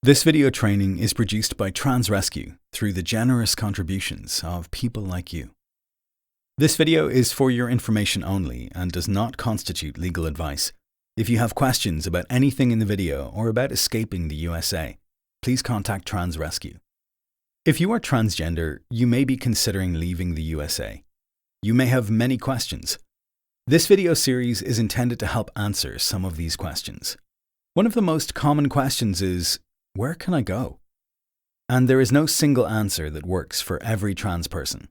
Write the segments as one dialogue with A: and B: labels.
A: This video training is produced by TransRescue through the generous contributions of people like you. This video is for your information only and does not constitute legal advice. If you have questions about anything in the video or about escaping the USA, please contact TransRescue. If you are transgender, you may be considering leaving the USA. You may have many questions. This video series is intended to help answer some of these questions. One of the most common questions is, where can I go? And there is no single answer that works for every trans person.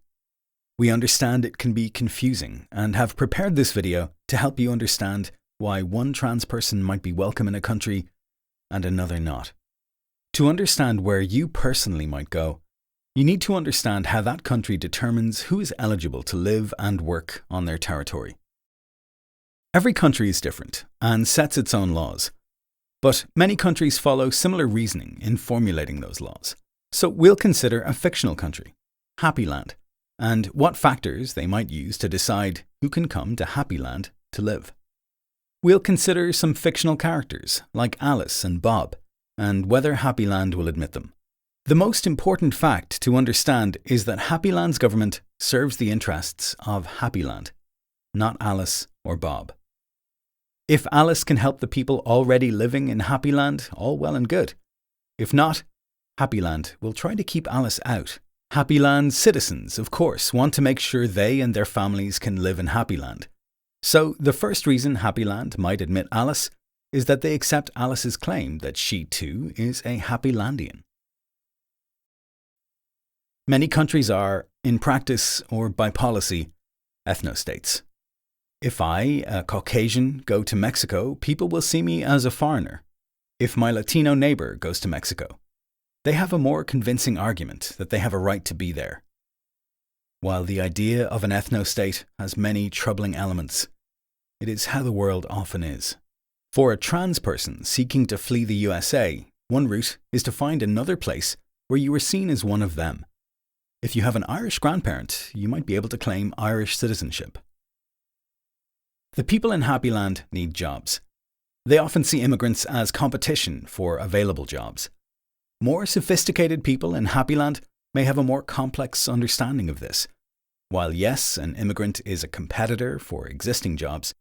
A: We understand it can be confusing and have prepared this video to help you understand why one trans person might be welcome in a country and another not. To understand where you personally might go, you need to understand how that country determines who is eligible to live and work on their territory. Every country is different and sets its own laws. But many countries follow similar reasoning in formulating those laws. So we'll consider a fictional country, Happy Land, and what factors they might use to decide who can come to Happy Land to live. We'll consider some fictional characters like Alice and Bob, and whether Happy Land will admit them. The most important fact to understand is that Happy Land's government serves the interests of Happy Land, not Alice or Bob. If Alice can help the people already living in Happy Land, all well and good. If not, Happy Land will try to keep Alice out. Happy Land citizens, of course, want to make sure they and their families can live in Happy Land. So the first reason Happy Land might admit Alice is that they accept Alice's claim that she too is a Happy Landian. Many countries are, in practice or by policy, ethnostates. If I, a Caucasian, go to Mexico, people will see me as a foreigner. If my Latino neighbor goes to Mexico, they have a more convincing argument that they have a right to be there. While the idea of an ethnostate has many troubling elements, it is how the world often is. For a trans person seeking to flee the USA, one route is to find another place where you are seen as one of them. If you have an Irish grandparent, you might be able to claim Irish citizenship. The people in Happy Land need jobs. They often see immigrants as competition for available jobs. More sophisticated people in Happy Land may have a more complex understanding of this. While yes, an immigrant is a competitor for existing jobs,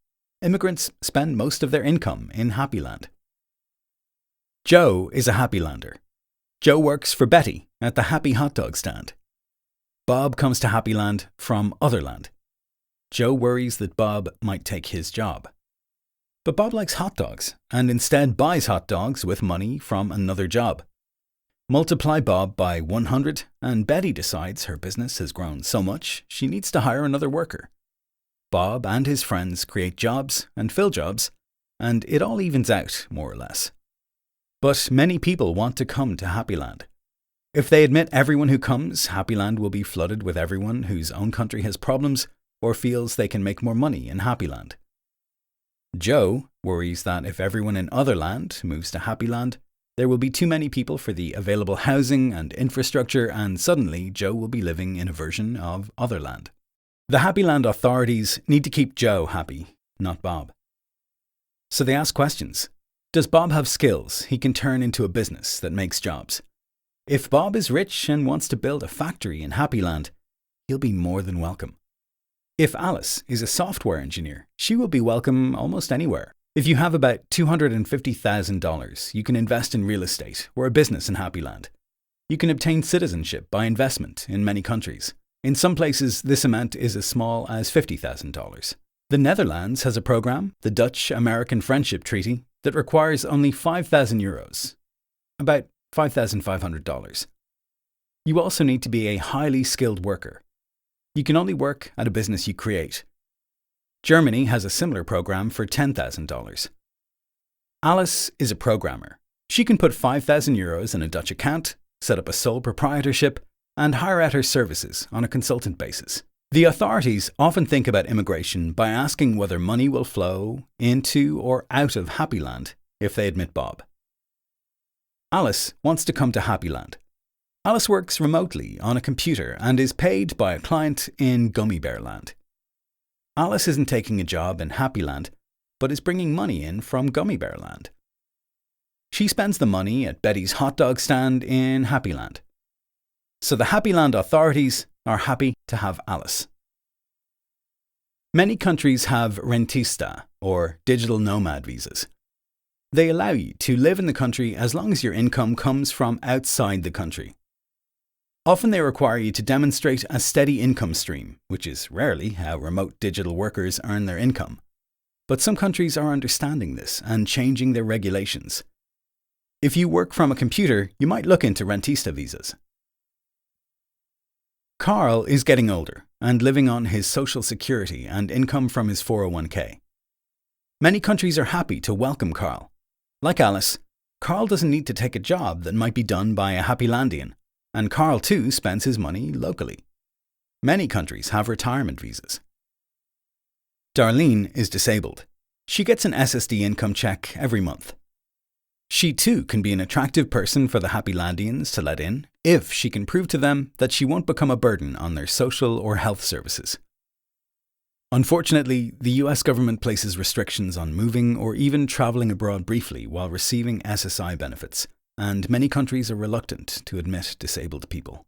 A: immigrants spend most of their income in Happy Land. Joe is a Happy Lander. Joe works for Betty at the Happy hot dog stand. Bob comes to Happy Land from Otherland. Joe worries that Bob might take his job. But Bob likes hot dogs and instead buys hot dogs with money from another job. Multiply Bob by 100 and Betty decides her business has grown so much she needs to hire another worker. Bob and his friends create jobs and fill jobs, and it all evens out, more or less. But many people want to come to Happy Land. If they admit everyone who comes, Happy Land will be flooded with everyone whose own country has problems or feels they can make more money in Happy Land. Joe worries that if everyone in Otherland moves to Happy Land, there will be too many people for the available housing and infrastructure, and suddenly Joe will be living in a version of Otherland. The Happy Land authorities need to keep Joe happy, not Bob. So they ask questions. Does Bob have skills he can turn into a business that makes jobs? If Bob is rich and wants to build a factory in Happy Land, he'll be more than welcome. If Alice is a software engineer, she will be welcome almost anywhere. If you have about $250,000, you can invest in real estate or a business in Happy Land. You can obtain citizenship by investment in many countries. In some places, this amount is as small as $50,000. The Netherlands has a program, the Dutch-American Friendship Treaty, that requires only €5,000, about $5,500. You also need to be a highly skilled worker. You can only work at a business you create. Germany has a similar program for $10,000. Alice is a programmer. She can put €5,000 in a Dutch account, set up a sole proprietorship, and hire out her services on a consultant basis. The authorities often think about immigration by asking whether money will flow into or out of Happy Land if they admit Bob. Alice wants to come to Happy Land. Alice works remotely on a computer and is paid by a client in Gummy Bear Land. Alice isn't taking a job in Happy Land, but is bringing money in from Gummy Bear Land. She spends the money at Betty's hot dog stand in Happy Land. So the Happy Land authorities are happy to have Alice. Many countries have rentista, or digital nomad visas. They allow you to live in the country as long as your income comes from outside the country. Often they require you to demonstrate a steady income stream, which is rarely how remote digital workers earn their income. But some countries are understanding this and changing their regulations. If you work from a computer, you might look into rentista visas. Carl is getting older and living on his social security and income from his 401k. Many countries are happy to welcome Carl. Like Alice, Carl doesn't need to take a job that might be done by a Happy Landian, and Carl too spends his money locally. Many countries have retirement visas. Darlene is disabled. She gets an SSD income check every month. She too can be an attractive person for the Happy Landians to let in if she can prove to them that she won't become a burden on their social or health services. Unfortunately, the US government places restrictions on moving or even travelling abroad briefly while receiving SSI benefits, and many countries are reluctant to admit disabled people.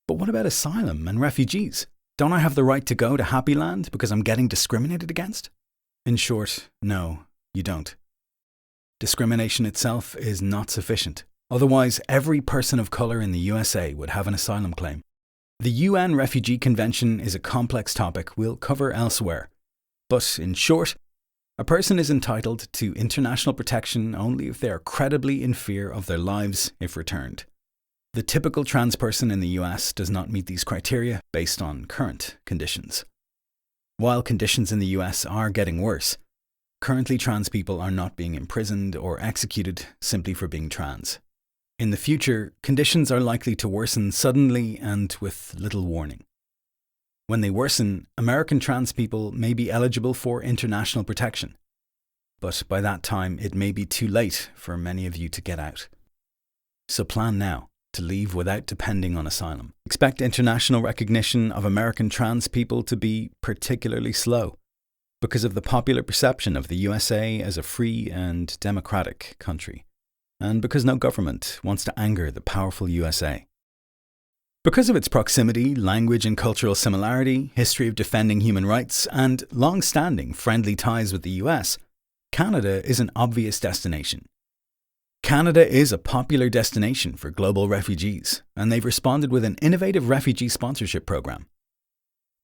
A: But what about asylum and refugees? Don't I have the right to go to Happy Land because I'm getting discriminated against? In short, no, you don't. Discrimination itself is not sufficient. Otherwise, every person of colour in the USA would have an asylum claim. The UN Refugee Convention is a complex topic we'll cover elsewhere. But in short, a person is entitled to international protection only if they are credibly in fear of their lives if returned. The typical trans person in the US does not meet these criteria based on current conditions. While conditions in the US are getting worse, currently trans people are not being imprisoned or executed simply for being trans. In the future, conditions are likely to worsen suddenly and with little warning. When they worsen, American trans people may be eligible for international protection. But by that time, it may be too late for many of you to get out. So plan now to leave without depending on asylum. Expect international recognition of American trans people to be particularly slow because of the popular perception of the USA as a free and democratic country, and because no government wants to anger the powerful USA. Because of its proximity, language and cultural similarity, history of defending human rights, and long-standing friendly ties with the US, Canada is an obvious destination. Canada is a popular destination for global refugees, and they've responded with an innovative refugee sponsorship program.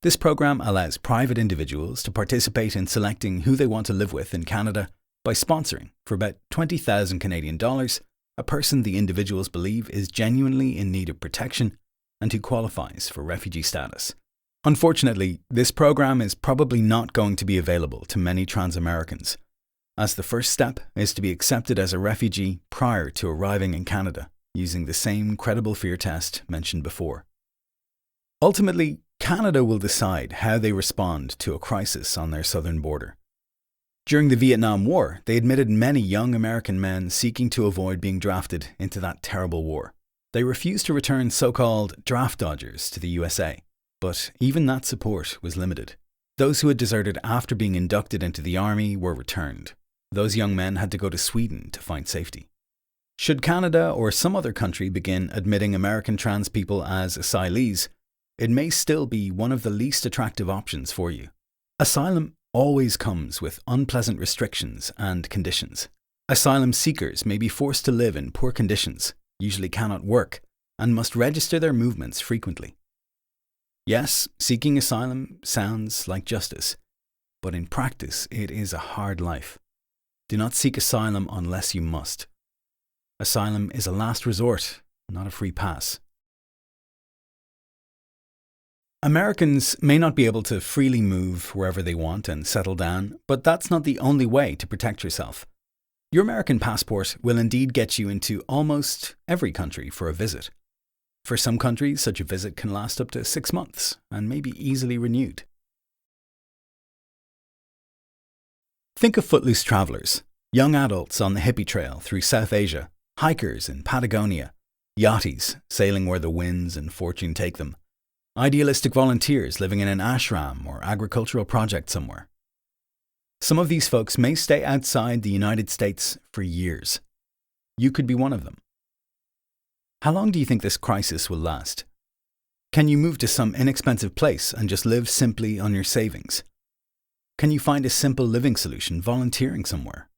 A: This program allows private individuals to participate in selecting who they want to live with in Canada by sponsoring, for about 20,000 Canadian dollars, a person the individuals believe is genuinely in need of protection and who qualifies for refugee status. Unfortunately, this program is probably not going to be available to many trans Americans, as the first step is to be accepted as a refugee prior to arriving in Canada, using the same credible fear test mentioned before. Ultimately, Canada will decide how they respond to a crisis on their southern border. During the Vietnam War, they admitted many young American men seeking to avoid being drafted into that terrible war. They refused to return so-called draft dodgers to the USA, but even that support was limited. Those who had deserted after being inducted into the army were returned. Those young men had to go to Sweden to find safety. Should Canada or some other country begin admitting American trans people as asylees, it may still be one of the least attractive options for you. Asylum always comes with unpleasant restrictions and conditions. Asylum seekers may be forced to live in poor conditions, usually cannot work, and must register their movements frequently. Yes, seeking asylum sounds like justice, but in practice it is a hard life. Do not seek asylum unless you must. Asylum is a last resort, not a free pass. Americans may not be able to freely move wherever they want and settle down, but that's not the only way to protect yourself. Your American passport will indeed get you into almost every country for a visit. For some countries, such a visit can last up to 6 months and may be easily renewed. Think of footloose travellers, young adults on the hippie trail through South Asia, hikers in Patagonia, yachties sailing where the winds and fortune take them, idealistic volunteers living in an ashram or agricultural project somewhere. Some of these folks may stay outside the United States for years. You could be one of them. How long do you think this crisis will last? Can you move to some inexpensive place and just live simply on your savings? Can you find a simple living solution volunteering somewhere?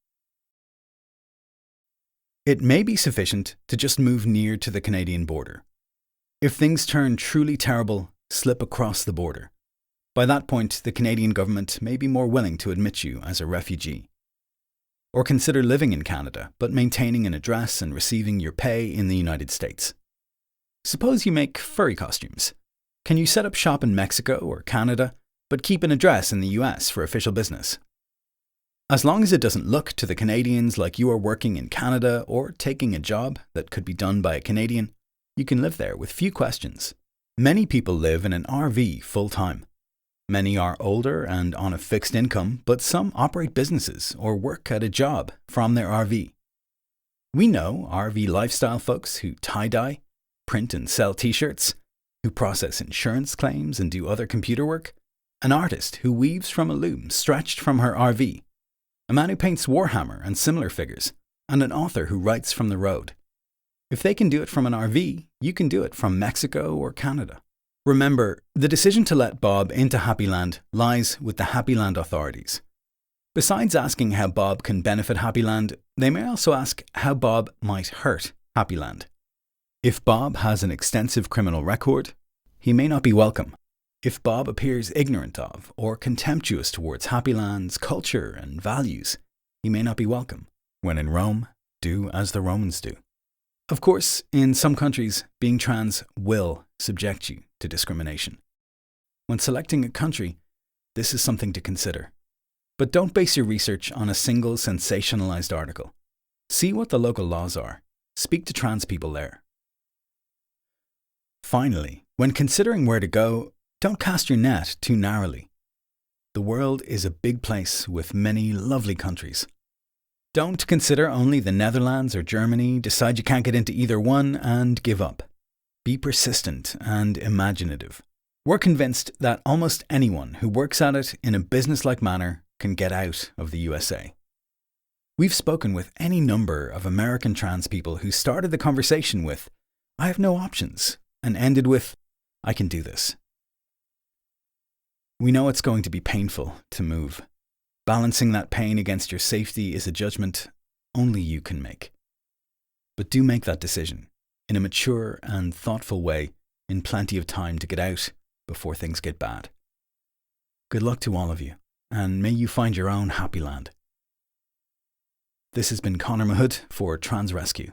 A: It may be sufficient to just move near to the Canadian border. If things turn truly terrible, slip across the border. By that point, the Canadian government may be more willing to admit you as a refugee. Or consider living in Canada, but maintaining an address and receiving your pay in the United States. Suppose you make furry costumes. Can you set up shop in Mexico or Canada, but keep an address in the US for official business? As long as it doesn't look to the Canadians like you are working in Canada or taking a job that could be done by a Canadian, you can live there with few questions. Many people live in an RV full-time. Many are older and on a fixed income, but some operate businesses or work at a job from their RV. We know RV lifestyle folks who tie-dye, print and sell t-shirts, who process insurance claims and do other computer work, an artist who weaves from a loom stretched from her RV, a man who paints Warhammer and similar figures, and an author who writes from the road. If they can do it from an RV, you can do it from Mexico or Canada. Remember, the decision to let Bob into Happyland lies with the Happyland authorities. Besides asking how Bob can benefit Happyland, they may also ask how Bob might hurt Happyland. If Bob has an extensive criminal record, he may not be welcome. If Bob appears ignorant of or contemptuous towards Happyland's culture and values, he may not be welcome. When in Rome, do as the Romans do. Of course, in some countries, being trans will subject you to discrimination. When selecting a country, this is something to consider. But don't base your research on a single sensationalized article. See what the local laws are. Speak to trans people there. Finally, when considering where to go, don't cast your net too narrowly. The world is a big place with many lovely countries. Don't consider only the Netherlands or Germany, decide you can't get into either one, and give up. Be persistent and imaginative. We're convinced that almost anyone who works at it in a business-like manner can get out of the USA. We've spoken with any number of American trans people who started the conversation with, "I have no options," and ended with, "I can do this." We know it's going to be painful to move. Balancing that pain against your safety is a judgment only you can make. But do make that decision in a mature and thoughtful way in plenty of time to get out before things get bad. Good luck to all of you, and may you find your own happy land. This has been Conor Mahood for Trans Rescue.